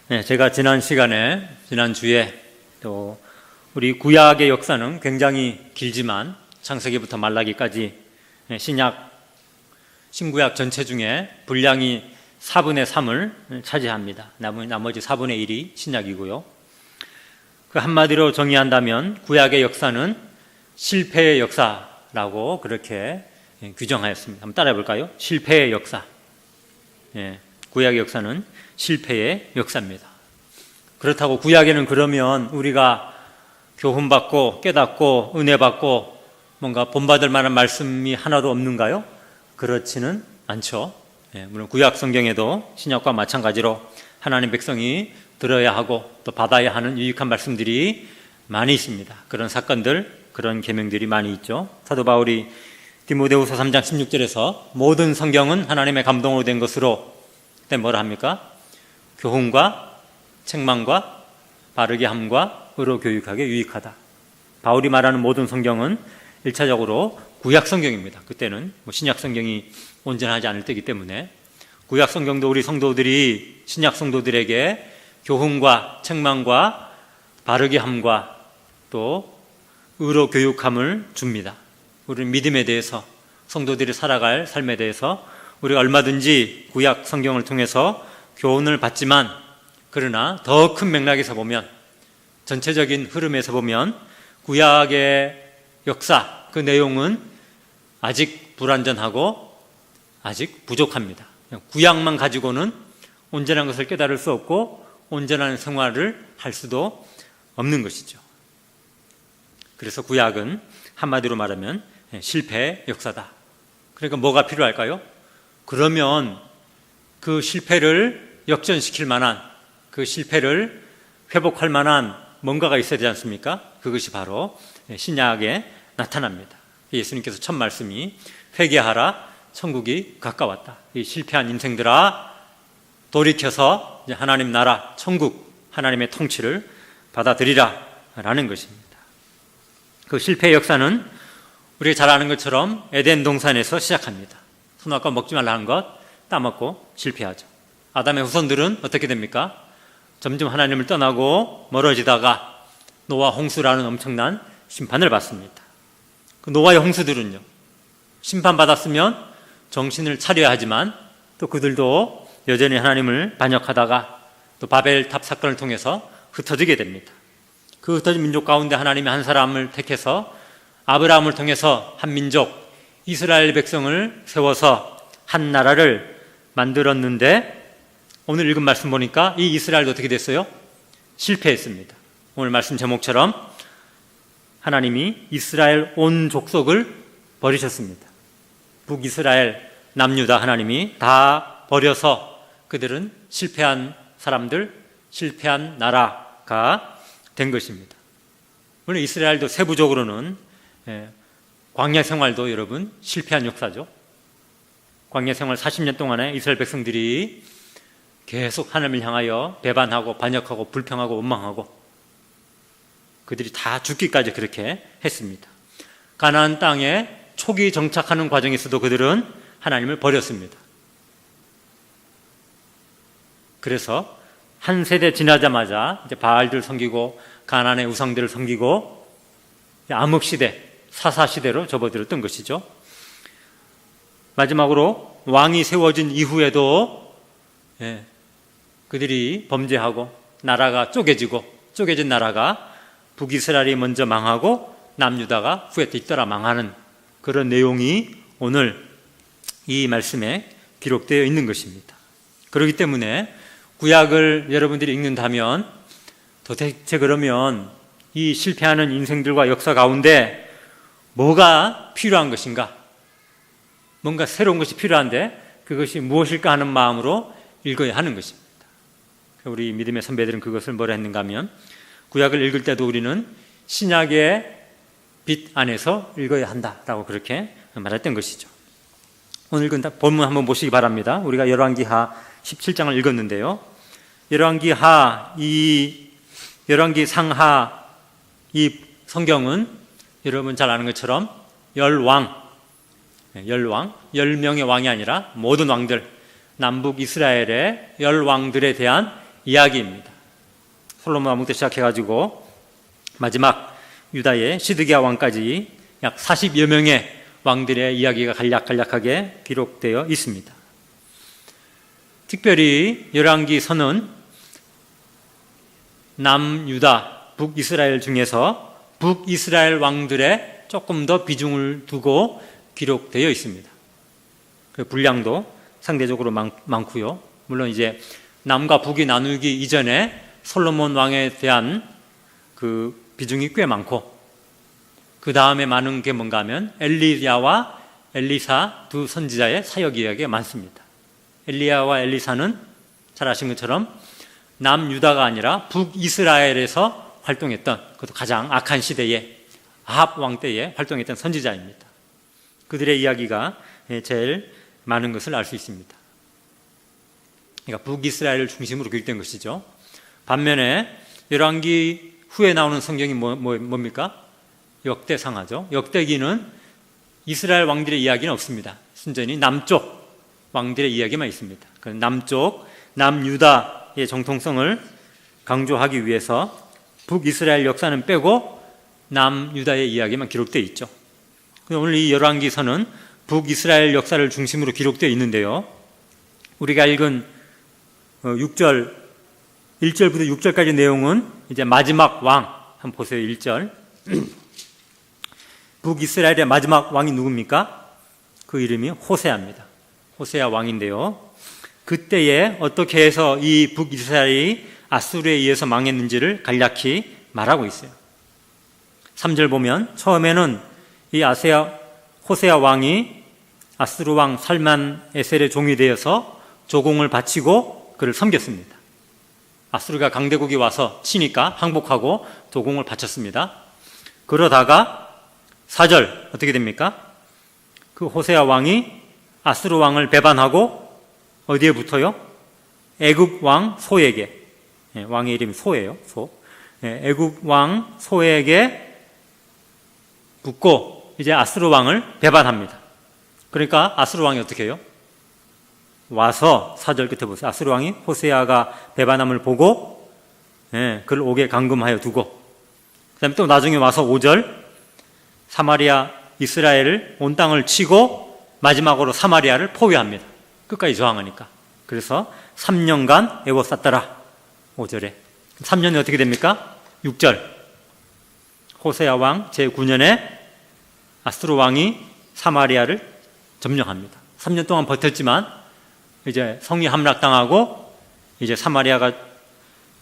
네, 제가 지난주에 또 우리 구약의 역사는 굉장히 길지만 창세기부터 말라기까지 신구약 전체 중에 분량이 4분의 3을 차지합니다. 나머지 4분의 1이 신약이고요. 그 한마디로 정의한다면 구약의 역사는 실패의 역사라고 그렇게 규정하였습니다. 한번 따라해 볼까요? 실패의 역사. 구약의 역사는 실패의 역사입니다. 그렇다고 구약에는 그러면 우리가 교훈받고 깨닫고 은혜받고 뭔가 본받을 만한 말씀이 하나도 없는가요? 그렇지는 않죠. 물론 구약 성경에도 신약과 마찬가지로 하나님 백성이 들어야 하고 또 받아야 하는 유익한 말씀들이 많이 있습니다. 그런 사건들, 그런 계명들이 많이 있죠. 사도 바울이 디모데후서 3장 16절에서 모든 성경은 하나님의 감동으로 된 것으로 그때 뭐라 합니까? 교훈과 책망과 바르게 함과 의로 교육하게 유익하다. 바울이 말하는 모든 성경은 1차적으로 구약 성경입니다. 그때는 신약 성경이 온전하지 않을 때이기 때문에 구약 성경도 우리 성도들이 신약 성도들에게 교훈과 책망과 바르게 함과 또 의로 교육함을 줍니다. 우리는 믿음에 대해서 성도들이 살아갈 삶에 대해서 우리가 얼마든지 구약 성경을 통해서 교훈을 받지만 그러나 더 큰 맥락에서 보면 전체적인 흐름에서 보면 구약의 역사 그 내용은 아직 불완전하고 아직 부족합니다. 구약만 가지고는 온전한 것을 깨달을 수 없고 온전한 생활을 할 수도 없는 것이죠. 그래서 구약은 한마디로 말하면 실패의 역사다. 그러니까 뭐가 필요할까요? 그러면 그 실패를 역전시킬 만한 그 실패를 회복할 만한 뭔가가 있어야 되지 않습니까? 그것이 바로 신약에 나타납니다. 예수님께서 첫 말씀이 회개하라 천국이 가까웠다. 이 실패한 인생들아 돌이켜서 이제 하나님 나라 천국 하나님의 통치를 받아들이라 라는 것입니다. 그 실패의 역사는 우리가 잘 아는 것처럼 에덴 동산에서 시작합니다. 선악과 먹지 말라는 것 따먹고 실패하죠. 아담의 후손들은 어떻게 됩니까? 점점 하나님을 떠나고 멀어지다가 노아 홍수라는 엄청난 심판을 받습니다. 그 노아의 홍수들은요, 심판받았으면 정신을 차려야 하지만 또 그들도 여전히 하나님을 반역하다가 또 바벨탑 사건을 통해서 흩어지게 됩니다. 그 흩어진 민족 가운데 하나님이 한 사람을 택해서 아브라함을 통해서 한 민족 이스라엘 백성을 세워서 한 나라를 만들었는데 오늘 읽은 말씀 보니까 이 이스라엘도 어떻게 됐어요? 실패했습니다. 오늘 말씀 제목처럼 하나님이 이스라엘 온 족속을 버리셨습니다. 북이스라엘, 남유다 하나님이 다 버려서 그들은 실패한 사람들, 실패한 나라가 된 것입니다. 물론 이스라엘도 세부적으로는 광야 생활도 여러분 실패한 역사죠. 광야 생활 40년 동안에 이스라엘 백성들이 계속 하나님을 향하여 배반하고 반역하고 불평하고 원망하고 그들이 다 죽기까지 그렇게 했습니다. 가나안 땅에 초기 정착하는 과정에서도 그들은 하나님을 버렸습니다. 그래서 한 세대 지나자마자 이제 바알들 섬기고 가나안의 우상들을 섬기고 암흑시대, 사사시대로 접어들었던 것이죠. 마지막으로 왕이 세워진 이후에도 그들이 범죄하고 나라가 쪼개진 나라가 북이스라엘이 먼저 망하고 남유다가 후에 뒤따라 망하는 그런 내용이 오늘 이 말씀에 기록되어 있는 것입니다. 그렇기 때문에 구약을 여러분들이 읽는다면 도대체 그러면 이 실패하는 인생들과 역사 가운데 뭐가 필요한 것인가? 뭔가 새로운 것이 필요한데 그것이 무엇일까 하는 마음으로 읽어야 하는 것입니다. 우리 믿음의 선배들은 그것을 뭐라 했는가 하면 구약을 읽을 때도 우리는 신약의 빛 안에서 읽어야 한다라고 그렇게 말했던 것이죠. 오늘 읽은 본문 한번 보시기 바랍니다. 우리가 열왕기하 17장을 읽었는데요. 열왕기 상하 이 성경은 여러분 잘 아는 것처럼 10명의 왕이 아니라 모든 왕들, 남북 이스라엘의 10왕들에 대한 이야기입니다. 솔로몬 왕부터 시작해가지고 마지막 유다의 시드기야 왕까지 약 40여 명의 왕들의 이야기가 간략간략하게 기록되어 있습니다. 특별히 열왕기서는 남유다, 북이스라엘 중에서 북이스라엘 왕들의 조금 더 비중을 두고 기록되어 있습니다. 그 분량도 상대적으로 많고요. 물론 이제 남과 북이 나누기 이전에 솔로몬 왕에 대한 그 비중이 꽤 많고, 그 다음에 많은 게 뭔가 하면 엘리야와 엘리사 두 선지자의 사역 이야기가 많습니다. 엘리야와 엘리사는 잘 아신 것처럼 남유다가 아니라 북이스라엘에서 활동했던, 그것도 가장 악한 시대에 아합 왕 때에 활동했던 선지자입니다. 그들의 이야기가 제일 많은 것을 알 수 있습니다. 그러니까 북이스라엘을 중심으로 기록된 것이죠. 반면에 열왕기 후에 나오는 성경이 뭡니까? 역대상하죠. 역대기는 이스라엘 왕들의 이야기는 없습니다. 순전히 남쪽 왕들의 이야기만 있습니다. 남쪽, 남유다의 정통성을 강조하기 위해서 북이스라엘 역사는 빼고 남유다의 이야기만 기록되어 있죠. 오늘 이 열왕기서는 북이스라엘 역사를 중심으로 기록되어 있는데요. 우리가 읽은 1절부터 6절까지 내용은 이제 마지막 왕, 한번 보세요. 1절. 북이스라엘의 마지막 왕이 누굽니까? 그 이름이 호세아입니다. 호세아 왕인데요. 그때에 어떻게 해서 이 북이스라엘이 아수르에 의해서 망했는지를 간략히 말하고 있어요. 3절 보면 처음에는 이 호세아 왕이 아수르 왕 살만 에셀의 종이 되어서 조공을 바치고 그를 섬겼습니다. 아수르가 강대국이 와서 치니까 항복하고 조공을 바쳤습니다. 그러다가 4절 어떻게 됩니까? 그 호세아 왕이 아수르 왕을 배반하고 어디에 붙어요? 애굽 왕 소에게, 왕의 이름이 소예요. 애굽 왕 소에게 붙고 이제 아수르 왕을 배반합니다. 그러니까 아수르 왕이 어떻게 해요? 와서 4절 끝에 보세요. 아수르 왕이 호세아가 배반함을 보고 그를 옥에 감금하여 두고, 그 다음에 또 나중에 와서 5절 사마리아 이스라엘을 온 땅을 치고 마지막으로 사마리아를 포위합니다. 끝까지 저항하니까. 그래서 3년간 에워쌌더라. 5절에 3년이 어떻게 됩니까? 6절 호세아 왕 제9년에 아수르 왕이 사마리아를 점령합니다. 3년 동안 버텼지만 이제 성이 함락당하고 이제 사마리아가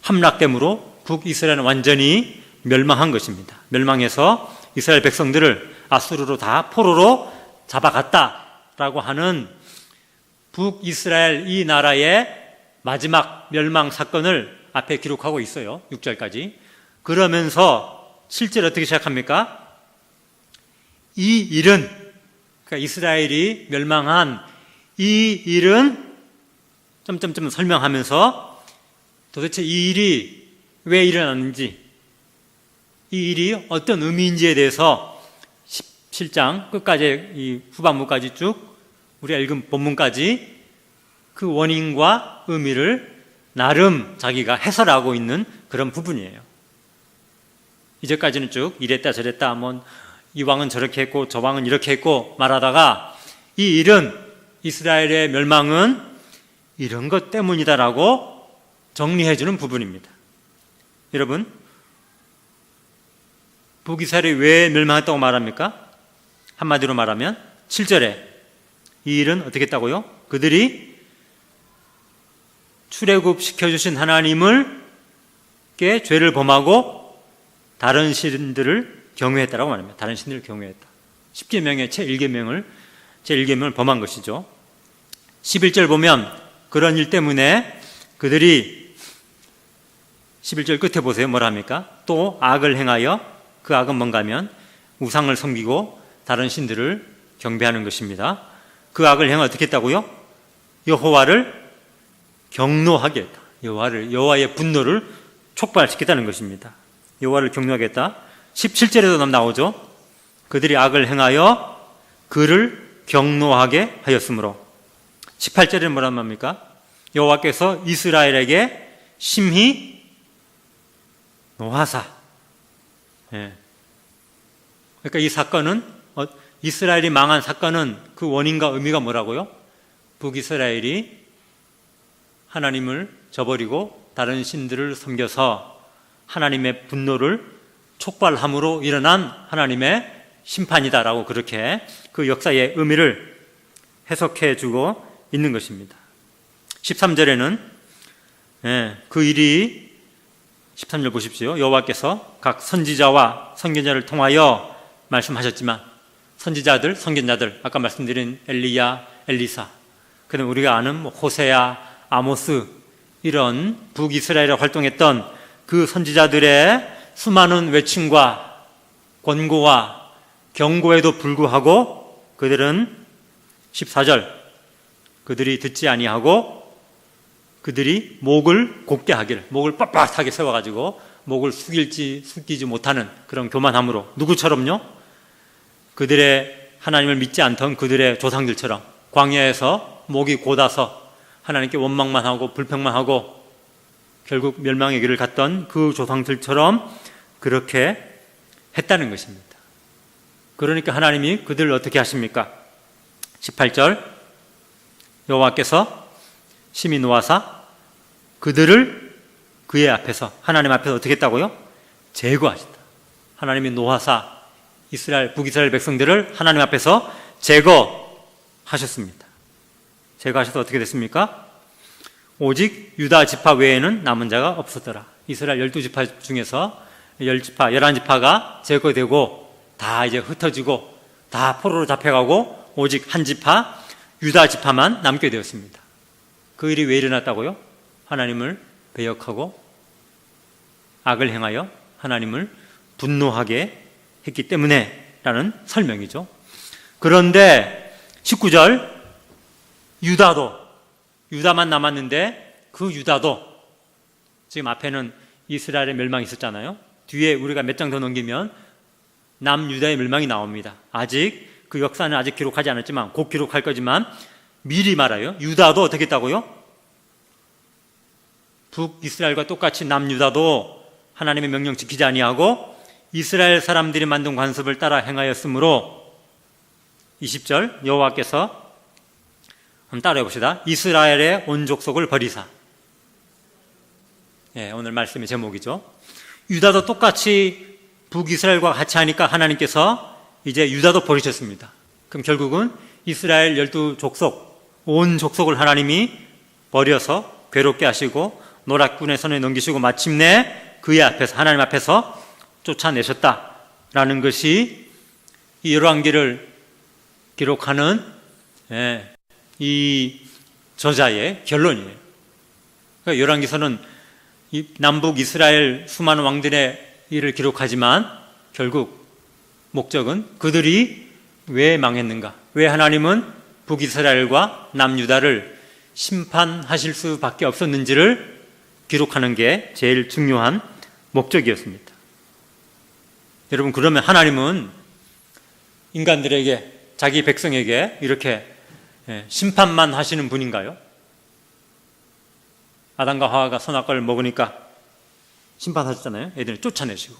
함락됨으로 북이스라엘은 완전히 멸망한 것입니다. 멸망해서 이스라엘 백성들을 아수르로 다 포로로 잡아갔다라고 하는 북이스라엘 이 나라의 마지막 멸망 사건을 앞에 기록하고 있어요. 6절까지. 그러면서 7절 어떻게 시작합니까? 이 일은, 그러니까 이스라엘이 멸망한 이 일은 점점점 설명하면서 도대체 이 일이 왜 일어났는지, 이 일이 어떤 의미인지에 대해서 17장 끝까지, 이 후반부까지 쭉 우리가 읽은 본문까지 그 원인과 의미를 나름 자기가 해설하고 있는 그런 부분이에요. 이제까지는 쭉 이랬다 저랬다, 이 왕은 저렇게 했고 저 왕은 이렇게 했고 말하다가 이 일은, 이스라엘의 멸망은 이런 것 때문이다라고 정리해주는 부분입니다. 여러분, 북이스라엘이 왜 멸망했다고 말합니까? 한마디로 말하면 7절에 이 일은 어떻게 했다고요? 그들이 출애굽시켜주신 하나님을 께 죄를 범하고 다른 신들을 경외했다라고 말합니다. 다른 신들을 경외했다. 10계명의 제1계명을 범한 것이죠. 11절 보면 그런 일 때문에 그들이 11절 끝에 보세요. 뭐라 합니까? 또 악을 행하여, 그 악은 뭔가 하면 우상을 섬기고 다른 신들을 경배하는 것입니다. 그 악을 행하 어떻게 했다고요? 여호와를 경노하게 했다. 여호와의 분노를 촉발시켰다는 것입니다. 여호와를 경노하게 했다. 17절에도 나오죠. 그들이 악을 행하여 그를 경노하게 하였으므로. 18절에는 뭐란 말입니까? 여호와께서 이스라엘에게 심히 노하사. 예. 그러니까 이 사건은 이스라엘이 망한 사건은 그 원인과 의미가 뭐라고요? 북이스라엘이 하나님을 저버리고 다른 신들을 섬겨서 하나님의 분노를 촉발함으로 일어난 하나님의 심판이다라고 그렇게 그 역사의 의미를 해석해 주고 있는 것입니다. 13절에는 그 일이 13절 보십시오. 여호와께서 각 선지자와 선견자를 통하여 말씀하셨지만 선지자들, 선견자들, 아까 말씀드린 엘리야, 엘리사, 그다음에 우리가 아는 호세야, 아모스, 이런 북이스라엘에 활동했던 그 선지자들의 수많은 외침과 권고와 경고에도 불구하고 그들은 14절 그들이 듣지 아니하고 그들이 목을 곧게 하기를, 목을 빳빳하게 세워가지고 목을 숙이지 못하는 그런 교만함으로, 누구처럼요? 그들의 하나님을 믿지 않던 그들의 조상들처럼 광야에서 목이 곧아서 하나님께 원망만 하고 불평만 하고 결국 멸망의 길을 갔던 그 조상들처럼 그렇게 했다는 것입니다. 그러니까 하나님이 그들을 어떻게 하십니까? 18절 여호와께서 심히 노하사 그들을 그의 앞에서, 하나님 앞에서 어떻게 했다고요? 제거하셨다. 하나님이 노하사 이스라엘, 북이스라엘 백성들을 하나님 앞에서 제거하셨습니다. 제거하셔서 어떻게 됐습니까? 오직 유다 지파 외에는 남은 자가 없었더라. 이스라엘 12지파 중에서 11지파가 제거되고 다 이제 흩어지고 다 포로로 잡혀가고 오직 한 지파, 유다 지파만 남게 되었습니다. 그 일이 왜 일어났다고요? 하나님을 배역하고 악을 행하여 하나님을 분노하게 했기 때문에 라는 설명이죠. 그런데 19절 유다만 남았는데 그 유다도, 지금 앞에는 이스라엘의 멸망이 있었잖아요. 뒤에 우리가 몇 장 더 넘기면 남유다의 멸망이 나옵니다. 아직 그 역사는 아직 기록하지 않았지만 곧 기록할 거지만 미리 말아요. 유다도 어떻게 했다고요? 북이스라엘과 똑같이 남유다도 하나님의 명령 지키지 아니하고 이스라엘 사람들이 만든 관습을 따라 행하였으므로 20절 여호와께서 한번 따라해 봅시다. 이스라엘의 온 족속을 버리사. 오늘 말씀의 제목이죠. 유다도 똑같이 북이스라엘과 같이 하니까 하나님께서 이제 유다도 버리셨습니다. 그럼 결국은 이스라엘 12족속, 온 족속을 하나님이 버려서 괴롭게 하시고 노략군의 손에 넘기시고 마침내 그의 앞에서, 하나님 앞에서 쫓아내셨다라는 것이 이 열왕기를 기록하는 이 저자의 결론이에요. 그러니까 열왕기서는 이 남북 이스라엘 수많은 왕들의 일을 기록하지만 결국 목적은 그들이 왜 망했는가, 왜 하나님은 북이스라엘과 남유다를 심판하실 수밖에 없었는지를 기록하는 게 제일 중요한 목적이었습니다. 여러분, 그러면 하나님은 인간들에게, 자기 백성에게 이렇게 심판만 하시는 분인가요? 아담과 하와가 선악과를 먹으니까 심판하셨잖아요. 애들을 쫓아내시고,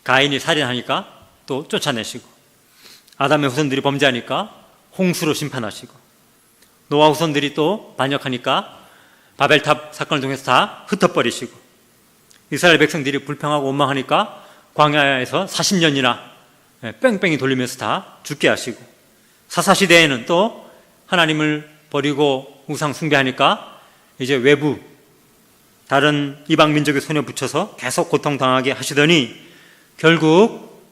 가인이 살인하니까 또 쫓아내시고, 아담의 후손들이 범죄하니까 홍수로 심판하시고, 노아 후손들이 또 반역하니까 바벨탑 사건을 통해서 다 흩어버리시고, 이스라엘 백성들이 불평하고 원망하니까 광야에서 40년이나 뺑뺑이 돌리면서 다 죽게 하시고, 사사시대에는 또 하나님을 버리고 우상 숭배하니까 이제 외부 다른 이방 민족의 손에 붙여서 계속 고통당하게 하시더니 결국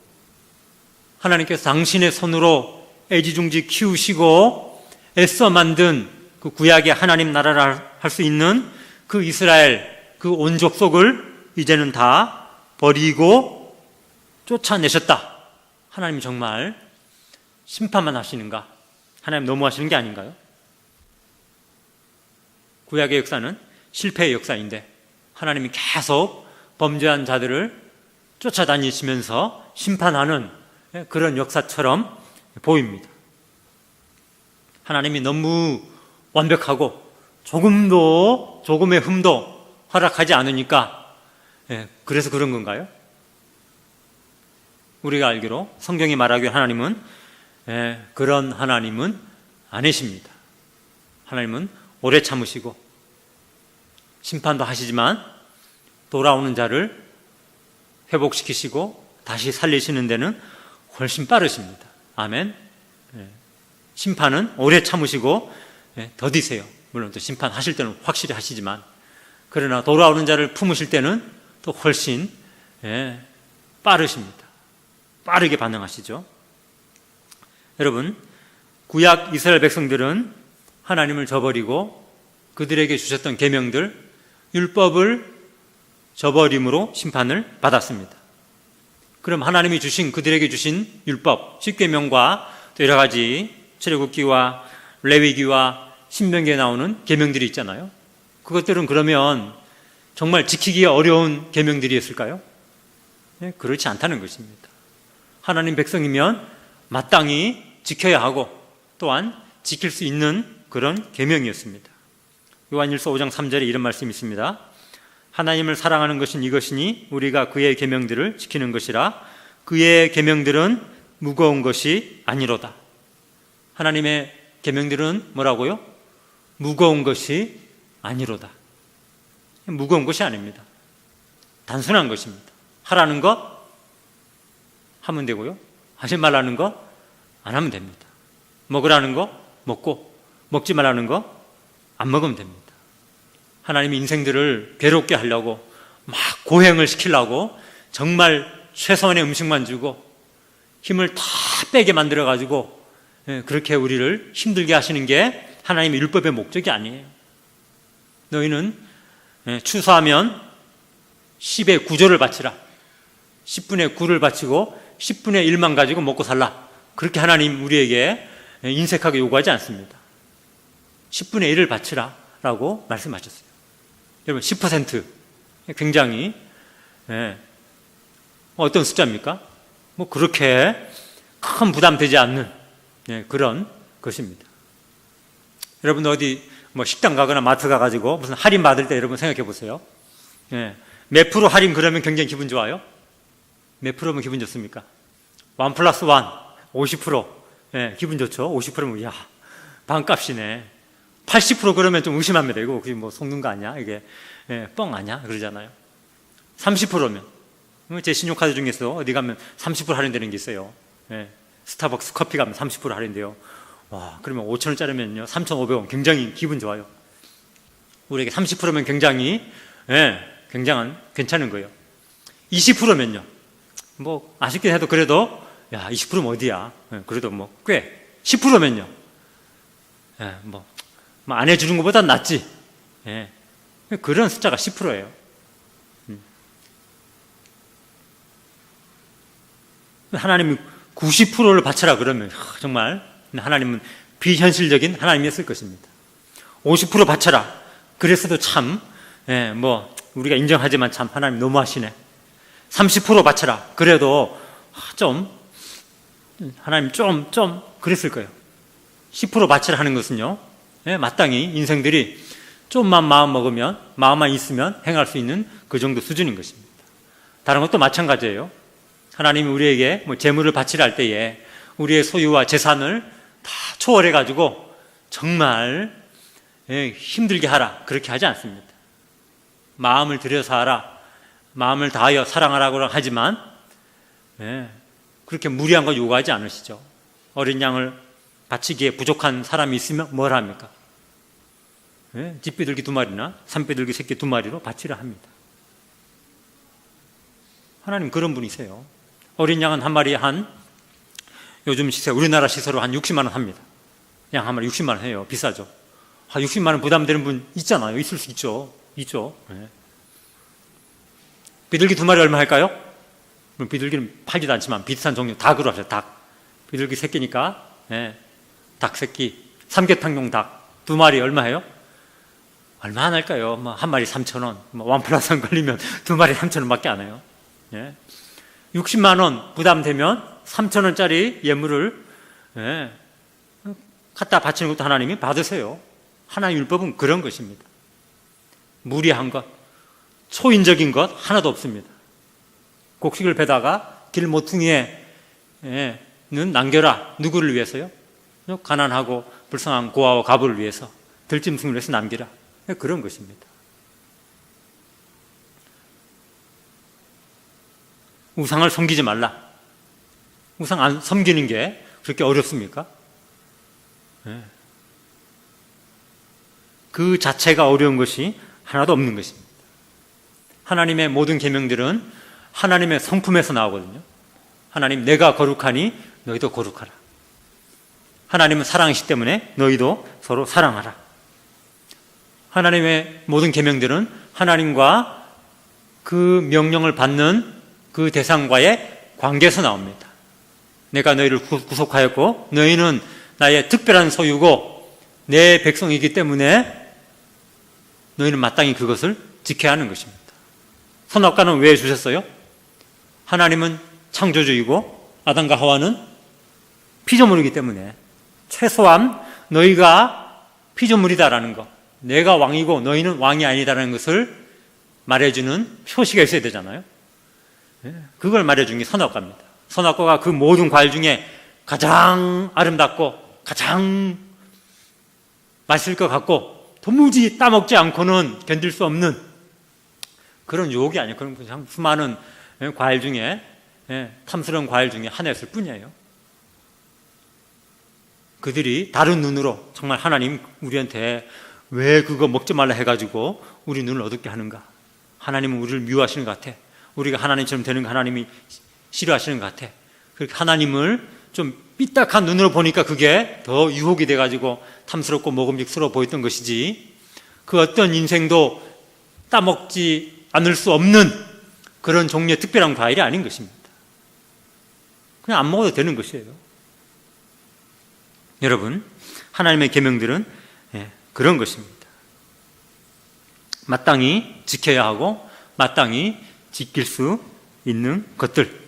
하나님께서 당신의 손으로 애지중지 키우시고 애써 만든 그 구약의 하나님 나라를 할 수 있는 그 이스라엘, 그 온 족속을 이제는 다 버리고 쫓아내셨다. 하나님 정말 심판만 하시는가? 하나님 너무하시는 게 아닌가요? 구약의 역사는 실패의 역사인데 하나님이 계속 범죄한 자들을 쫓아다니시면서 심판하는 그런 역사처럼 보입니다. 하나님이 너무 완벽하고 조금의 흠도 허락하지 않으니까 그래서 그런 건가요? 우리가 알기로 성경이 말하기로 하나님은 그런 하나님은 아니십니다. 하나님은 오래 참으시고 심판도 하시지만 돌아오는 자를 회복시키시고 다시 살리시는 데는 훨씬 빠르십니다. 아멘. 심판은 오래 참으시고 더디세요. 물론 또 심판하실 때는 확실히 하시지만, 그러나 돌아오는 자를 품으실 때는 또 훨씬 빠르십니다. 빠르게 반응하시죠. 여러분, 구약 이스라엘 백성들은 하나님을 저버리고 그들에게 주셨던 계명들, 율법을 저버림으로 심판을 받았습니다. 그럼 하나님이 그들에게 주신 율법, 십계명과 또 여러 가지 출애굽기와 레위기와 신명기에 나오는 계명들이 있잖아요. 그것들은 그러면 정말 지키기가 어려운 계명들이었을까요? 그렇지 않다는 것입니다. 하나님 백성이면 마땅히 지켜야 하고 또한 지킬 수 있는 그런 계명이었습니다. 요한일서 5장 3절에 이런 말씀이 있습니다. 하나님을 사랑하는 것은 이것이니 우리가 그의 계명들을 지키는 것이라. 그의 계명들은 무거운 것이 아니로다. 하나님의 계명들은 뭐라고요? 무거운 것이 아니로다. 무거운 것이 아닙니다. 단순한 것입니다. 하라는 것 하면 되고요, 하지 말라는 것 안 하면 됩니다. 먹으라는 거 먹고, 먹지 말라는 거 안 먹으면 됩니다. 하나님이 인생들을 괴롭게 하려고 막 고행을 시키려고 정말 최소한의 음식만 주고 힘을 다 빼게 만들어가지고 그렇게 우리를 힘들게 하시는 게 하나님의 율법의 목적이 아니에요. 너희는 추수하면 10의 9조를 바치라. 10분의 9를 바치고 10분의 1만 가지고 먹고 살라. 그렇게 하나님 우리에게 인색하게 요구하지 않습니다. 10분의 1을 바치라 라고 말씀하셨어요. 여러분, 10% 굉장히 어떤 숫자입니까? 뭐 그렇게 큰 부담되지 않는 그런 것입니다. 여러분, 어디 뭐 식당 가거나 마트 가가지고 무슨 할인 받을 때 여러분 생각해 보세요. 몇 프로 할인 그러면 굉장히 기분 좋아요? 몇 프로면 기분 좋습니까? 1 플러스 1 50%. 기분 좋죠. 50%면 야, 반값이네. 80% 그러면 좀 의심합니다. 이거 그게 뭐 속는 거 아니야? 이게 뻥 아니야? 그러잖아요. 30%면 제 신용카드 중에서 어디 가면 30% 할인되는 게 있어요. 스타벅스 커피 가면 30% 할인돼요. 와, 그러면 5,000원짜리면요 3,500원. 굉장히 기분 좋아요. 우리에게 30%면 굉장히 괜찮은 거예요. 20%면요 뭐 아쉽긴 해도 그래도 야, 20%면 어디야? 그래도 뭐 꽤. 10%면요 뭐 안 해주는 것보다 낫지. 그런 숫자가 10%예요. 하나님이 90%를 바쳐라 그러면 정말 하나님은 비현실적인 하나님이었을 것입니다. 50% 바쳐라 그랬어도 참 뭐 우리가 인정하지만 참 하나님 너무하시네. 30% 바쳐라 그래도 좀 하나님 좀 그랬을 거예요. 10% 바쳐라 하는 것은요 마땅히 인생들이 좀만 마음만 있으면 행할 수 있는 그 정도 수준인 것입니다. 다른 것도 마찬가지예요. 하나님이 우리에게 뭐 재물을 바치라 할 때에 우리의 소유와 재산을 다 초월해가지고 정말 힘들게 하라 그렇게 하지 않습니다. 마음을 들여서 하라, 마음을 다하여 사랑하라고 하지만 그렇게 무리한 거 요구하지 않으시죠. 어린 양을 바치기에 부족한 사람이 있으면 뭘 합니까? 뒷비둘기 2마리나 산비둘기 새끼 2마리로 바치라 합니다. 하나님 그런 분이세요. 어린 양 한 마리에 요즘 시세, 우리나라 시세로 한 60만 원 합니다. 양 한 마리 60만 원 해요. 비싸죠. 60만 원 부담되는 분 있잖아요. 있을 수 있죠. 비둘기 2마리 얼마 할까요? 비둘기는 팔지도 않지만 비슷한 종류 닭으로 하죠. 닭. 비둘기 새끼니까 닭 새끼, 삼계탕용 닭 2마리 얼마 해요? 얼마 안 할까요? 뭐 한 마리 3,000원, 뭐 1 플러스 1 걸리면 2마리 3,000원밖에 안 해요. 60만 원 부담되면 3,000원짜리 예물을 갖다 바치는 것도 하나님이 받으세요. 하나님 율법은 그런 것입니다. 무리한 것, 초인적인 것 하나도 없습니다. 곡식을 베다가 길 모퉁이에는 남겨라. 누구를 위해서요? 가난하고 불쌍한 고아와 과부를 위해서, 들짐승을 위해서 남기라. 그런 것입니다. 우상을 섬기지 말라. 우상 안 섬기는 게 그렇게 어렵습니까? 그 자체가 어려운 것이 하나도 없는 것입니다. 하나님의 모든 계명들은 하나님의 성품에서 나오거든요. 하나님, 내가 거룩하니 너희도 거룩하라. 하나님은 사랑이시기 때문에 너희도 서로 사랑하라. 하나님의 모든 계명들은 하나님과 그 명령을 받는 그 대상과의 관계에서 나옵니다. 내가 너희를 구속하였고 너희는 나의 특별한 소유고 내 백성이기 때문에 너희는 마땅히 그것을 지켜야 하는 것입니다. 선악과는 왜 주셨어요? 하나님은 창조주이고 아담과 하와는 피조물이기 때문에 최소한 너희가 피조물이다라는 것, 내가 왕이고 너희는 왕이 아니다라는 것을 말해주는 표시가 있어야 되잖아요. 그걸 말해준 게 선악과입니다. 선악과가 그 모든 과일 중에 가장 아름답고 가장 맛있을 것 같고 도무지 따먹지 않고는 견딜 수 없는 그런 유혹이 아니에요. 그런 수많은 과일 중에, 탐스러운 과일 중에 하나였을 뿐이에요. 그들이 다른 눈으로 정말 하나님 우리한테 왜 그거 먹지 말라 해가지고 우리 눈을 어둡게 하는가? 하나님은 우리를 미워하시는 것 같아. 우리가 하나님처럼 되는 거 하나님이 싫어하시는 것 같아. 그렇게 하나님을 좀 삐딱한 눈으로 보니까 그게 더 유혹이 돼가지고 탐스럽고 먹음직스러워 보였던 것이지, 그 어떤 인생도 따먹지 않을 수 없는 그런 종류의 특별한 과일이 아닌 것입니다. 그냥 안 먹어도 되는 것이에요. 여러분, 하나님의 계명들은 그런 것입니다. 마땅히 지켜야 하고 마땅히 지킬 수 있는 것들.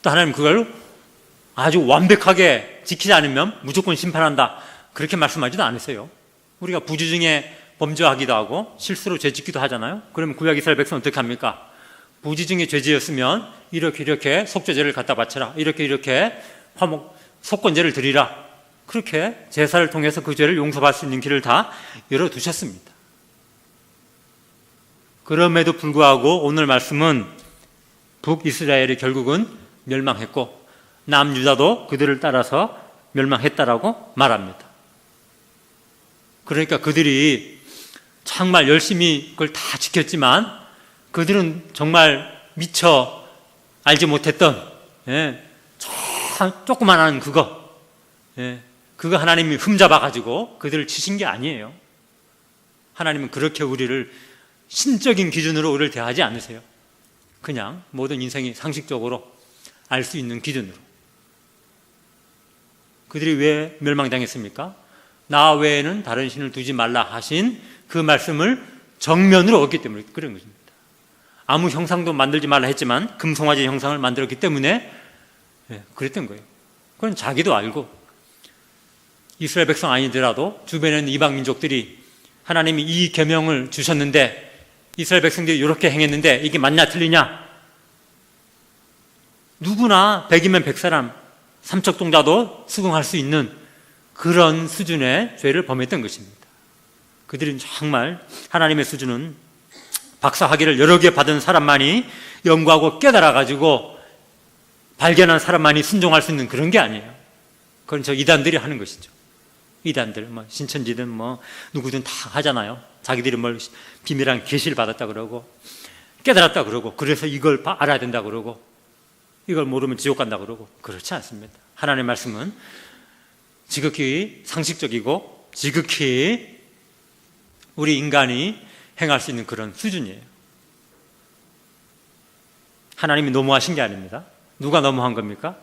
또 하나님 그걸 아주 완벽하게 지키지 않으면 무조건 심판한다, 그렇게 말씀하지도 않으세요. 우리가 부주 중에 범죄하기도 하고 실수로 죄 짓기도 하잖아요. 그러면 구약 이스라엘 백성은 어떻게 합니까? 부주 중에 죄 지었으면 이렇게 속죄제를 갖다 바쳐라, 이렇게 속건제를 드리라, 그렇게 제사를 통해서 그 죄를 용서받을 수 있는 길을 다 열어두셨습니다. 그럼에도 불구하고 오늘 말씀은 북이스라엘이 결국은 멸망했고 남유다도 그들을 따라서 멸망했다라고 말합니다. 그러니까 그들이 정말 열심히 그걸 다 지켰지만 그들은 정말 미처 알지 못했던 조그만한 그거 하나님이 흠잡아가지고 그들을 치신 게 아니에요. 하나님은 그렇게 우리를 신적인 기준으로 우리를 대하지 않으세요. 그냥 모든 인생이 상식적으로 알 수 있는 기준으로. 그들이 왜 멸망당했습니까? 나 외에는 다른 신을 두지 말라 하신 그 말씀을 정면으로 얻기 때문에 그런 것입니다. 아무 형상도 만들지 말라 했지만 금송아지 형상을 만들었기 때문에 그랬던 거예요. 그건 자기도 알고, 이스라엘 백성 아니더라도 주변에 있는 이방 민족들이 하나님이 이 계명을 주셨는데 이스라엘 백성들이 이렇게 행했는데 이게 맞냐 틀리냐, 누구나 100이면 100사람, 삼척동자도 수긍할 수 있는 그런 수준의 죄를 범했던 것입니다. 그들은 정말 하나님의 수준은 박사학위를 여러 개 받은 사람만이 연구하고 깨달아가지고 발견한 사람만이 순종할 수 있는 그런 게 아니에요. 그건 저 이단들이 하는 것이죠. 이단들, 신천지든 누구든 다 하잖아요. 자기들이 뭘 비밀한 계시를 받았다 그러고 깨달았다 그러고 그래서 이걸 알아야 된다 그러고 이걸 모르면 지옥 간다 그러고, 그렇지 않습니다. 하나님의 말씀은 지극히 상식적이고 지극히 우리 인간이 행할 수 있는 그런 수준이에요. 하나님이 너무하신 게 아닙니다. 누가 너무한 겁니까?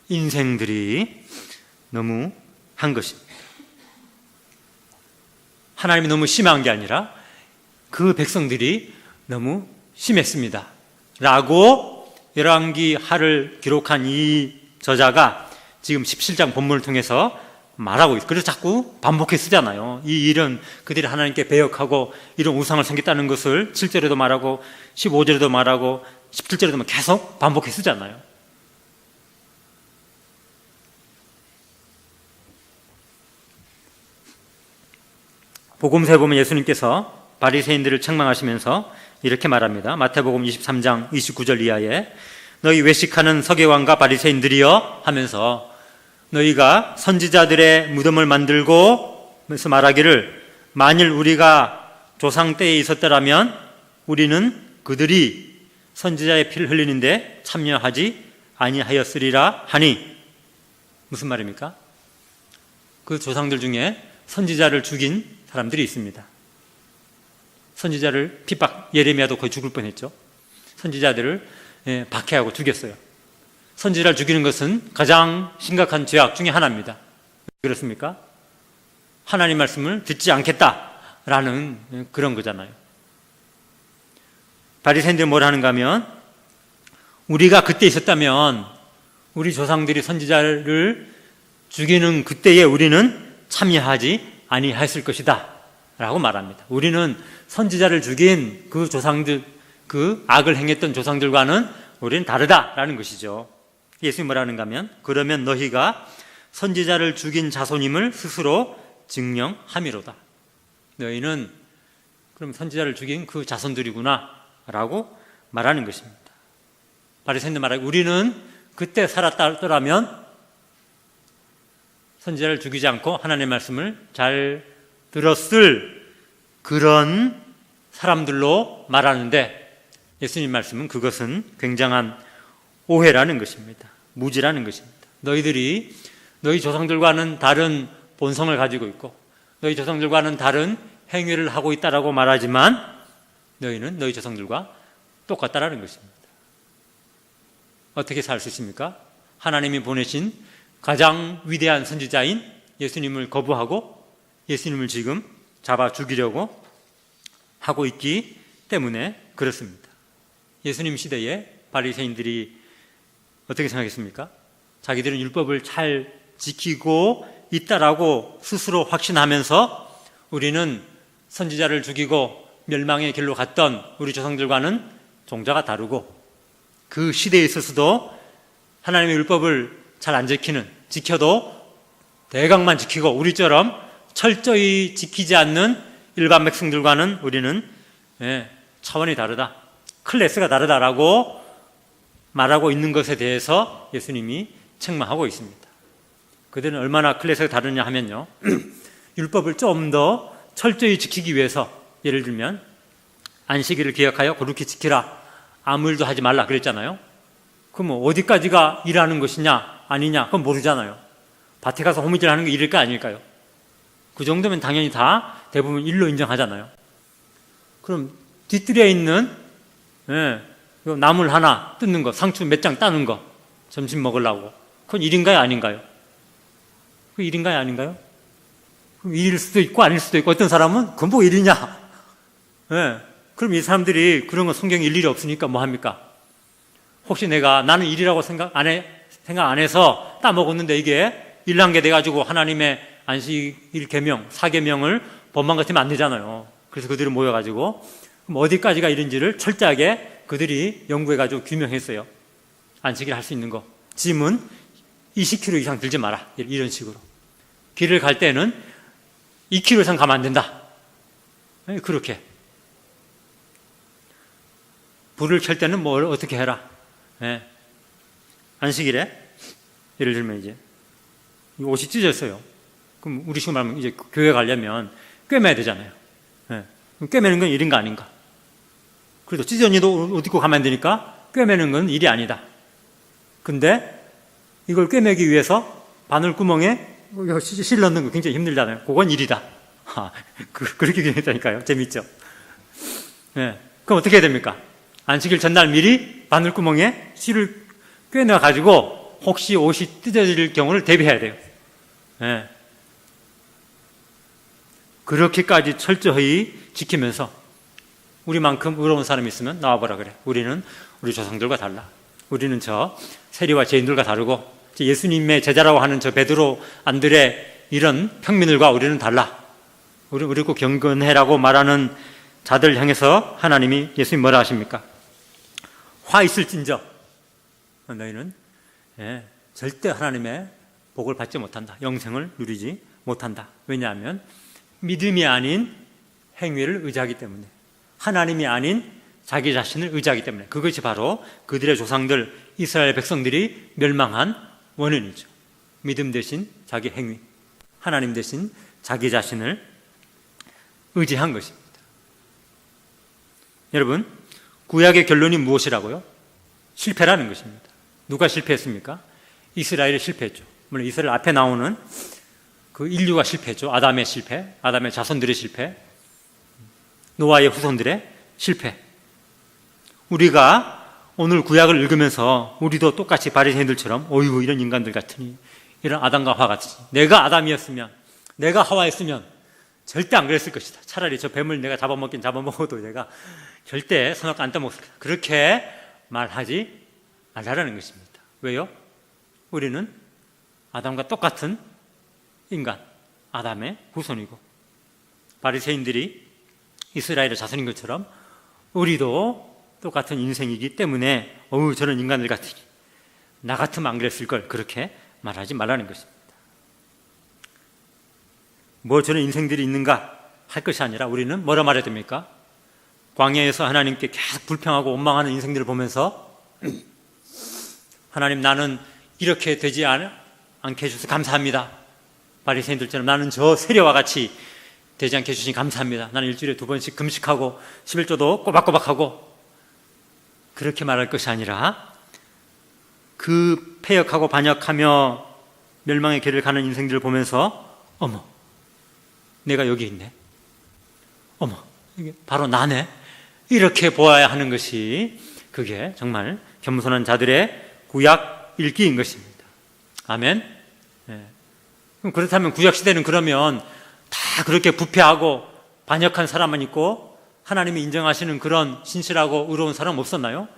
인생들이 너무한 것입니다. 하나님이 너무 심한 게 아니라 그 백성들이 너무 심했습니다 라고 열왕기 하를 기록한 이 저자가 지금 17장 본문을 통해서 말하고 있어요. 그래서 자꾸 반복해 쓰잖아요. 이 일은 그들이 하나님께 배역하고 이런 우상을 섬겼다는 것을 7절에도 말하고 15절에도 말하고 17절에도 계속 반복해 쓰잖아요. 복음서에 보면 예수님께서 바리새인들을 책망하시면서 이렇게 말합니다. 마태복음 23장 29절 이하에 너희 외식하는 서기관과 바리새인들이여 하면서 너희가 선지자들의 무덤을 만들고 그래서 말하기를 만일 우리가 조상 때에 있었더라면 우리는 그들이 선지자의 피를 흘리는데 참여하지 아니하였으리라 하니 무슨 말입니까? 그 조상들 중에 선지자를 죽인 사람들이 있습니다. 선지자를 핍박, 예레미야도 거의 죽을 뻔했죠. 선지자들을 박해하고 죽였어요. 선지자를 죽이는 것은 가장 심각한 죄악 중에 하나입니다. 왜 그렇습니까? 하나님 말씀을 듣지 않겠다라는 그런 거잖아요. 바리새인들이 뭘 하는가 하면 우리가 그때 있었다면 우리 조상들이 선지자를 죽이는 그때에 우리는 참여하지 아니했을 것이다 라고 말합니다. 우리는 선지자를 죽인 그 조상들, 그 악을 행했던 조상들과는 우리는 다르다라는 것이죠. 예수님이 뭐라는가 하면 그러면 너희가 선지자를 죽인 자손임을 스스로 증명함이로다. 너희는 그럼 선지자를 죽인 그 자손들이구나 라고 말하는 것입니다. 바리새인들 말하기 우리는 그때 살았더라면 선지자를 죽이지 않고 하나님의 말씀을 잘 들었을 그런 사람들로 말하는데 예수님 말씀은 그것은 굉장한 오해라는 것입니다. 무지라는 것입니다. 너희들이 너희 조상들과는 다른 본성을 가지고 있고 너희 조상들과는 다른 행위를 하고 있다라고 말하지만 너희는 너희 조상들과 똑같다라는 것입니다. 어떻게 살 수 있습니까? 하나님이 보내신 가장 위대한 선지자인 예수님을 거부하고 예수님을 지금 잡아 죽이려고 하고 있기 때문에 그렇습니다. 예수님 시대에 바리새인들이 어떻게 생각했습니까? 자기들은 율법을 잘 지키고 있다라고 스스로 확신하면서 우리는 선지자를 죽이고 멸망의 길로 갔던 우리 조상들과는 종자가 다르고 그 시대에 있어서도 하나님의 율법을 잘 안 지켜도 대강만 지키고 우리처럼 철저히 지키지 않는 일반 백성들과는 우리는 차원이 다르다, 클래스가 다르다라고 말하고 있는 것에 대해서 예수님이 책망하고 있습니다. 그들은 얼마나 클래스가 다르냐 하면요, 율법을 좀 더 철저히 지키기 위해서 예를 들면 안식일을 기억하여 거룩히 지키라, 아무 일도 하지 말라 그랬잖아요. 그럼 어디까지가 일하는 것이냐 아니냐 그건 모르잖아요. 밭에 가서 호미질 하는 게 일일까 아닐까요? 그 정도면 당연히 다 대부분 일로 인정하잖아요. 그럼 뒤뜰에 있는 나물 하나 뜯는 거, 상추 몇 장 따는 거, 점심 먹으려고, 그건 일인가요 아닌가요? 그 일인가요 아닌가요? 그럼 일일 수도 있고 아닐 수도 있고 어떤 사람은 그건 뭐 일이냐? 그럼 이 사람들이 그런 거 성경에 일일이 없으니까 뭐 합니까? 혹시 나는 일이라고 생각 안 해서 따먹었는데 이게 일한 게 돼가지고 하나님의 안식일 계명, 사계명을 법만 같으면 안 되잖아요. 그래서 그들이 모여가지고 그럼 어디까지가 일인지를 철저하게 그들이 연구해가지고 규명했어요. 안식일 할 수 있는 거. 짐은 20kg 이상 들지 마라. 이런 식으로. 길을 갈 때는 2kg 이상 가면 안 된다. 그렇게. 불을 켤 때는 뭘 어떻게 해라. 안식일에 예를 들면 이제 옷이 찢어졌어요. 그럼 우리 식으로 말하면 이제 교회 가려면 꿰매야 되잖아요. 꿰매는 건 일인가 아닌가? 그래도 찢어져도 옷 입고 가면 안 되니까 꿰매는 건 일이 아니다. 근데 이걸 꿰매기 위해서 바늘구멍에 실 넣는 거 굉장히 힘들잖아요. 그건 일이다. 그렇게 규정했다니까요. 재밌죠? 그럼 어떻게 해야 됩니까? 안식일 전날 미리 바늘구멍에 실을 꿰내가지고 혹시 옷이 찢어질 경우를 대비해야 돼요. 그렇게까지 철저히 지키면서 우리만큼 의로운 사람이 있으면 나와보라 그래. 우리는 우리 조상들과 달라. 우리는 저 세리와 죄인들과 다르고 예수님의 제자라고 하는 저 베드로, 안드레, 이런 평민들과 우리는 달라. 우리 꼭 경건해라고 말하는 자들 향해서 하나님이 예수님 뭐라 하십니까? 화 있을진저 너희는 절대 하나님의 복을 받지 못한다. 영생을 누리지 못한다. 왜냐하면 믿음이 아닌 행위를 의지하기 때문에, 하나님이 아닌 자기 자신을 의지하기 때문에, 그것이 바로 그들의 조상들 이스라엘 백성들이 멸망한 원인이죠. 믿음 대신 자기 행위, 하나님 대신 자기 자신을 의지한 것입니다. 여러분, 구약의 결론이 무엇이라고요? 실패라는 것입니다. 누가 실패했습니까? 이스라엘이 실패했죠. 물론 이스라엘 앞에 나오는 그 인류가 실패했죠. 아담의 실패, 아담의 자손들의 실패, 노아의 후손들의 실패. 우리가 오늘 구약을 읽으면서 우리도 똑같이 바리새인들처럼 어이구 이런 인간들 같으니, 이런 아담과 하와 같으니, 내가 아담이었으면, 내가 하와였으면 절대 안 그랬을 것이다. 차라리 저 뱀을 내가 잡아먹긴 잡아먹어도 내가 절대 선악 안 떠먹었을 것이다. 그렇게 말하지 말라는 것입니다. 왜요? 우리는 아담과 똑같은 인간, 아담의 후손이고, 바리새인들이 이스라엘의 자손인 것처럼 우리도 똑같은 인생이기 때문에 저런 인간들 같으니 나 같으면 안 그랬을 걸, 그렇게 말하지 말라는 것입니다. 뭐 저런 인생들이 있는가 할 것이 아니라 우리는 뭐라 말해야 됩니까? 광야에서 하나님께 계속 불평하고 원망하는 인생들을 보면서 하나님, 나는 이렇게 되지 않게 해주셔서 감사합니다. 바리새인들처럼 나는 저 세례와 같이 되지 않게 해주시니 감사합니다. 나는 일주일에 2번씩 금식하고 11조도 꼬박꼬박하고, 그렇게 말할 것이 아니라 그 패역하고 반역하며 멸망의 길을 가는 인생들을 보면서 어머, 내가 여기 있네. 어머, 이게 바로 나네. 이렇게 보아야 하는 것이, 그게 정말 겸손한 자들의 구약 읽기인 것입니다. 아멘. 그럼 그렇다면 구약 시대는 그러면 다 그렇게 부패하고 반역한 사람만 있고 하나님이 인정하시는 그런 신실하고 의로운 사람 없었나요?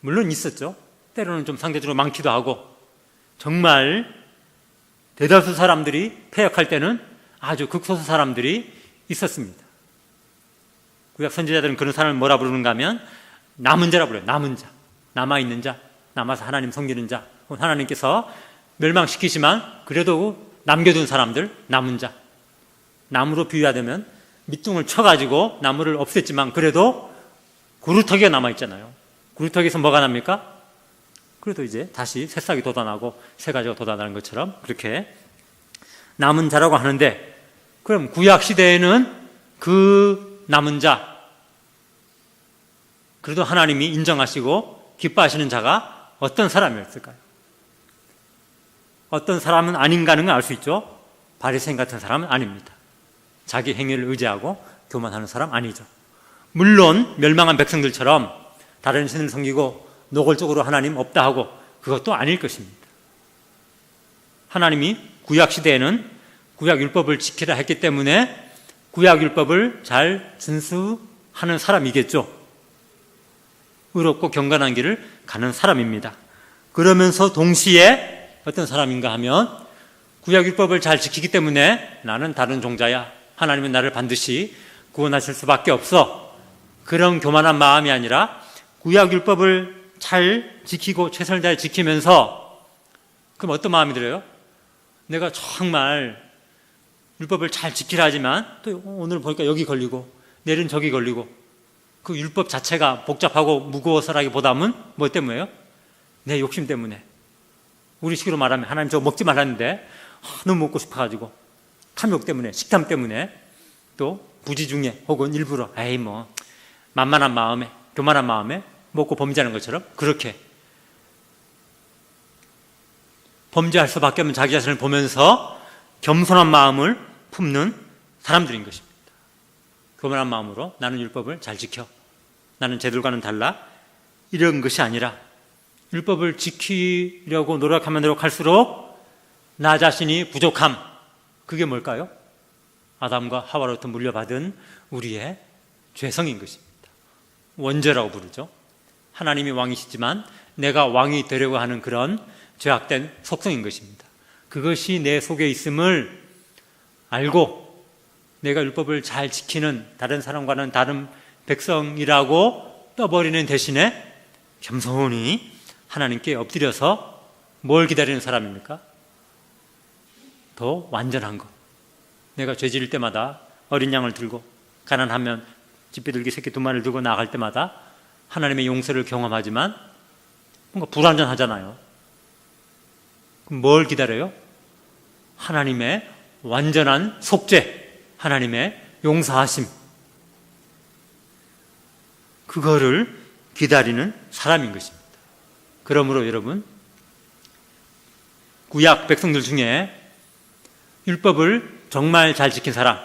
물론 있었죠. 때로는 좀 상대적으로 많기도 하고, 정말 대다수 사람들이 패역할 때는 아주 극소수 사람들이 있었습니다. 구약 선지자들은 그런 사람을 뭐라 부르는가 하면 남은 자라 불러요. 남은 자, 남아있는 자, 남아서 하나님 섬기는 자, 하나님께서 멸망시키지만 그래도 남겨둔 사람들, 남은 자. 나무로 비유하자면 밑둥을 쳐가지고 나무를 없앴지만 그래도 구루터기가 남아있잖아요. 구루터기에서 뭐가 납니까? 그래도 이제 다시 새싹이 돋아나고 새가지가 돋아나는 것처럼 그렇게 남은 자라고 하는데, 그럼 구약 시대에는 그 남은 자, 그래도 하나님이 인정하시고 기뻐하시는 자가 어떤 사람이었을까요? 어떤 사람은 아닌가는 알 수 있죠. 바리새인 같은 사람은 아닙니다. 자기 행위를 의지하고 교만하는 사람 아니죠. 물론 멸망한 백성들처럼 다른 신을 섬기고 노골적으로 하나님 없다 하고 그것도 아닐 것입니다. 하나님이 구약 시대에는 구약 율법을 지키라 했기 때문에 구약 율법을 잘 준수하는 사람이겠죠. 의롭고 경건한 길을 가는 사람입니다. 그러면서 동시에 어떤 사람인가 하면 구약 율법을 잘 지키기 때문에 나는 다른 종자야, 하나님은 나를 반드시 구원하실 수밖에 없어, 그런 교만한 마음이 아니라 구약 율법을 잘 지키고 최선을 다해 지키면서, 그럼 어떤 마음이 들어요? 내가 정말 율법을 잘 지키라 하지만 또 오늘 보니까 여기 걸리고 내일은 저기 걸리고, 그 율법 자체가 복잡하고 무거워서라기보다는 뭐 때문에요? 내 욕심 때문에. 우리 식으로 말하면 하나님 저거 먹지 말았는데 너무 먹고 싶어가지고 탐욕 때문에, 식탐 때문에, 또 부지 중에 혹은 일부러 에이 뭐 만만한 마음에, 교만한 마음에 먹고 범죄하는 것처럼 그렇게 범죄할 수밖에 없는 자기 자신을 보면서 겸손한 마음을 품는 사람들인 것입니다. 교만한 마음으로 나는 율법을 잘 지켜, 나는 쟤들과는 달라, 이런 것이 아니라 율법을 지키려고 노력하면 노력할수록 나 자신이 부족함, 그게 뭘까요? 아담과 하와로부터 물려받은 우리의 죄성인 것입니다. 원죄라고 부르죠. 하나님이 왕이시지만 내가 왕이 되려고 하는 그런 죄악된 속성인 것입니다. 그것이 내 속에 있음을 알고 내가 율법을 잘 지키는 다른 사람과는 다른 백성이라고 떠버리는 대신에 겸손히 하나님께 엎드려서 뭘 기다리는 사람입니까? 더 완전한 것. 내가 죄 지을 때마다 어린 양을 들고 가난하면 집비둘기 새끼 2마리를 들고 나갈 때마다 하나님의 용서를 경험하지만 뭔가 불완전하잖아요. 그럼 뭘 기다려요? 하나님의 완전한 속죄, 하나님의 용서하심, 그거를 기다리는 사람인 것입니다. 그러므로 여러분, 구약 백성들 중에 율법을 정말 잘 지킨 사람,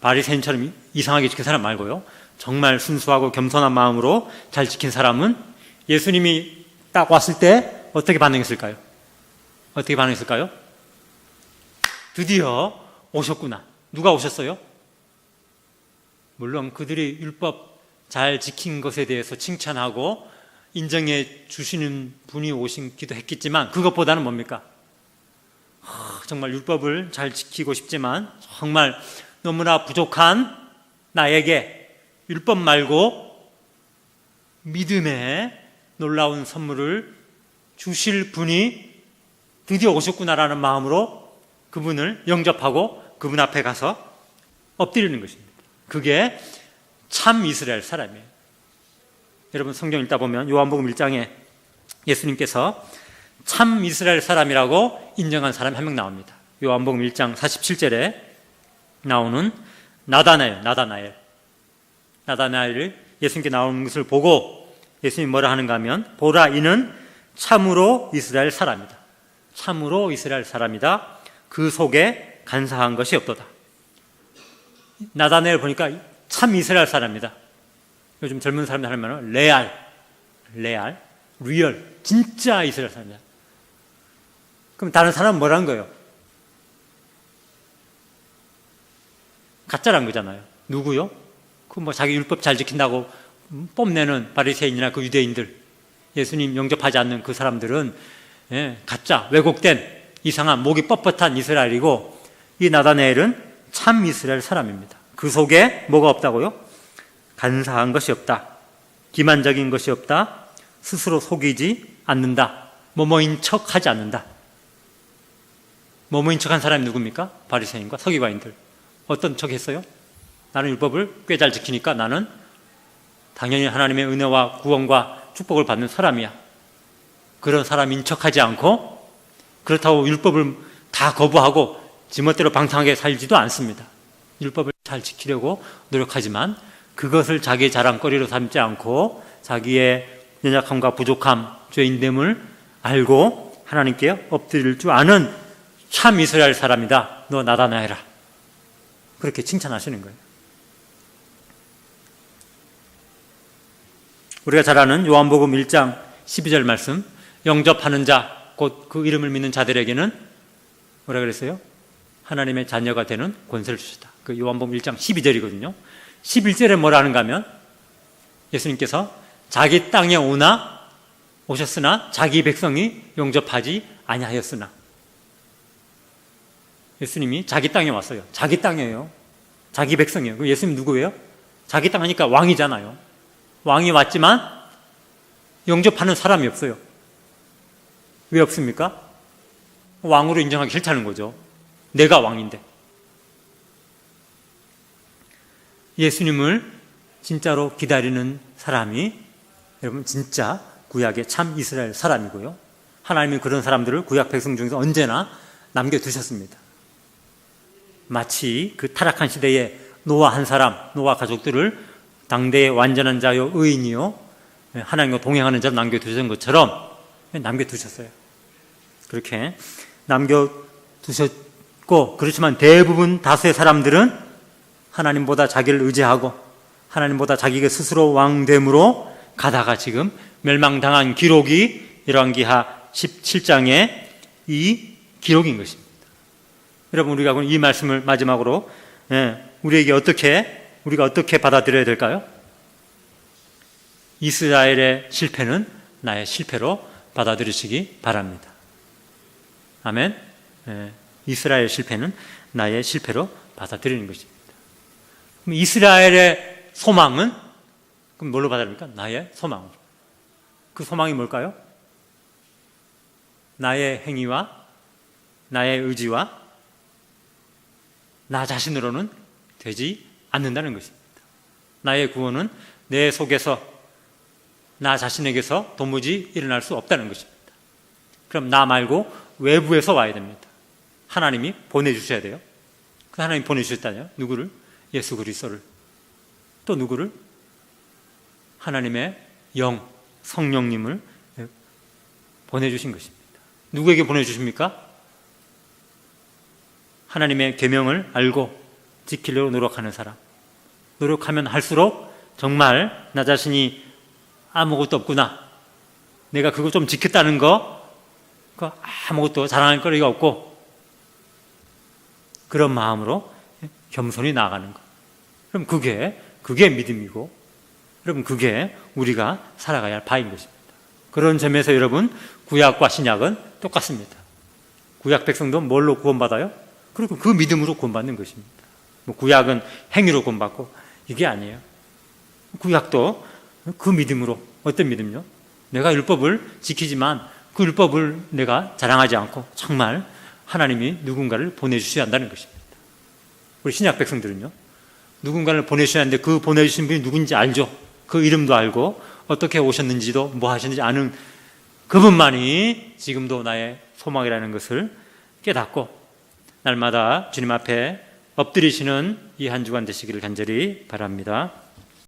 바리새인처럼 이상하게 지킨 사람 말고요, 정말 순수하고 겸손한 마음으로 잘 지킨 사람은 예수님이 딱 왔을 때 어떻게 반응했을까요? 어떻게 반응했을까요? 드디어 오셨구나. 누가 오셨어요? 물론 그들이 율법 잘 지킨 것에 대해서 칭찬하고 인정해 주시는 분이 오시기도 했겠지만 그것보다는 뭡니까? 정말 율법을 잘 지키고 싶지만 정말 너무나 부족한 나에게 율법 말고 믿음의 놀라운 선물을 주실 분이 드디어 오셨구나라는 마음으로 그분을 영접하고 그분 앞에 가서 엎드리는 것입니다. 그게 참 이스라엘 사람이에요. 여러분 성경 읽다 보면 요한복음 1장에 예수님께서 참 이스라엘 사람이라고 인정한 사람이 한 명 나옵니다. 요한복음 1장 47절에 나오는 나다나엘을 예수님께 나오는 것을 보고 예수님이 뭐라 하는가 하면, 보라 이는 참으로 이스라엘 사람이다. 참으로 이스라엘 사람이다. 그 속에 간사한 것이 없도다. 나다나엘 보니까 참 이스라엘 사람이다. 요즘 젊은 사람들 하면 리얼, 진짜 이스라엘 사람이다. 그럼 다른 사람은 뭐라는 거예요? 가짜란 거잖아요. 누구요? 그 뭐 자기 율법 잘 지킨다고 뽐내는 바리새인이나 그 유대인들, 예수님 영접하지 않는 그 사람들은 가짜, 왜곡된, 이상한, 목이 뻣뻣한 이스라엘이고, 이 나다나엘은 참 이스라엘 사람입니다. 그 속에 뭐가 없다고요? 간사한 것이 없다. 기만적인 것이 없다. 스스로 속이지 않는다. 뭐뭐인 척하지 않는다. 뭐뭐인 척한 사람이 누굽니까? 바리새인과 서기관인들. 어떤 척 했어요? 나는 율법을 꽤 잘 지키니까 나는 당연히 하나님의 은혜와 구원과 축복을 받는 사람이야. 그런 사람인 척하지 않고, 그렇다고 율법을 다 거부하고 지멋대로 방탕하게 살지도 않습니다. 율법을 잘 지키려고 노력하지만 그것을 자기의 자랑거리로 삼지 않고 자기의 연약함과 부족함, 죄인됨을 알고 하나님께 엎드릴 줄 아는 참 이스라엘 사람이다. 너 나다나엘아. 그렇게 칭찬하시는 거예요. 우리가 잘 아는 요한복음 1장 12절 말씀, 영접하는 자, 곧 그 이름을 믿는 자들에게는 뭐라 그랬어요? 하나님의 자녀가 되는 권세를 주셨다. 그 요한복음 1장 12절이거든요. 11절에 뭐라 하는가 하면, 예수님께서 자기 땅에 오셨으나 자기 백성이 영접하지 아니하였으나. 예수님이 자기 땅에 왔어요. 자기 땅이에요. 자기 백성이에요. 그럼 예수님 누구예요? 자기 땅 하니까 왕이잖아요. 왕이 왔지만 영접하는 사람이 없어요. 왜 없습니까? 왕으로 인정하기 싫다는 거죠. 내가 왕인데. 예수님을 진짜로 기다리는 사람이 여러분 진짜 구약의 참 이스라엘 사람이고요. 하나님이 그런 사람들을 구약 백성 중에서 언제나 남겨두셨습니다. 마치 그 타락한 시대에 노아 한 사람, 노아 가족들을 당대의 완전한 자요 의인이요 하나님과 동행하는 자로 남겨두신 것처럼 남겨두셨어요. 그렇게 남겨두셨고, 그렇지만 대부분 다수의 사람들은 하나님보다 자기를 의지하고 하나님보다 자기가 스스로 왕됨으로 가다가 지금 멸망당한 기록이 열왕기하 17장의 이 기록인 것입니다. 여러분, 우리가 이 말씀을 마지막으로 우리가 어떻게 받아들여야 될까요? 이스라엘의 실패는 나의 실패로 받아들이시기 바랍니다. 아멘. 이스라엘 실패는 나의 실패로 받아들이는 것입니다. 그럼 이스라엘의 소망은 그럼 뭘로 받아들입니까? 나의 소망. 그 소망이 뭘까요? 나의 행위와 나의 의지와 나 자신으로는 되지 않는다는 것입니다. 나의 구원은 내 속에서 나 자신에게서 도무지 일어날 수 없다는 것입니다. 그럼 나 말고 외부에서 와야 됩니다. 하나님이 보내주셔야 돼요. 그 하나님이 보내주셨다뇨. 누구를? 예수 그리스도를. 또 누구를? 하나님의 영, 성령님을 보내주신 것입니다. 누구에게 보내주십니까? 하나님의 계명을 알고 지키려고 노력하는 사람. 노력하면 할수록 정말 나 자신이 아무것도 없구나. 내가 그거 좀 지켰다는 거 아무것도 자랑할 거리가 없고 그런 마음으로 겸손히 나아가는 것. 그럼 그게 믿음이고 여러분 그게 우리가 살아가야 할 바인 것입니다. 그런 점에서 여러분 구약과 신약은 똑같습니다. 구약 백성도 뭘로 구원받아요? 그리고 그 믿음으로 구원받는 것입니다. 구약은 행위로 구원받고 이게 아니에요. 구약도 그 믿음으로. 어떤 믿음요? 내가 율법을 지키지만 그 율법을 내가 자랑하지 않고 정말 하나님이 누군가를 보내주셔야 한다는 것입니다. 우리 신약 백성들은요, 누군가를 보내주셔야 하는데 그 보내주신 분이 누군지 알죠. 그 이름도 알고 어떻게 오셨는지도 뭐 하셨는지 아는 그분만이 지금도 나의 소망이라는 것을 깨닫고 날마다 주님 앞에 엎드리시는 이 한 주간 되시기를 간절히 바랍니다.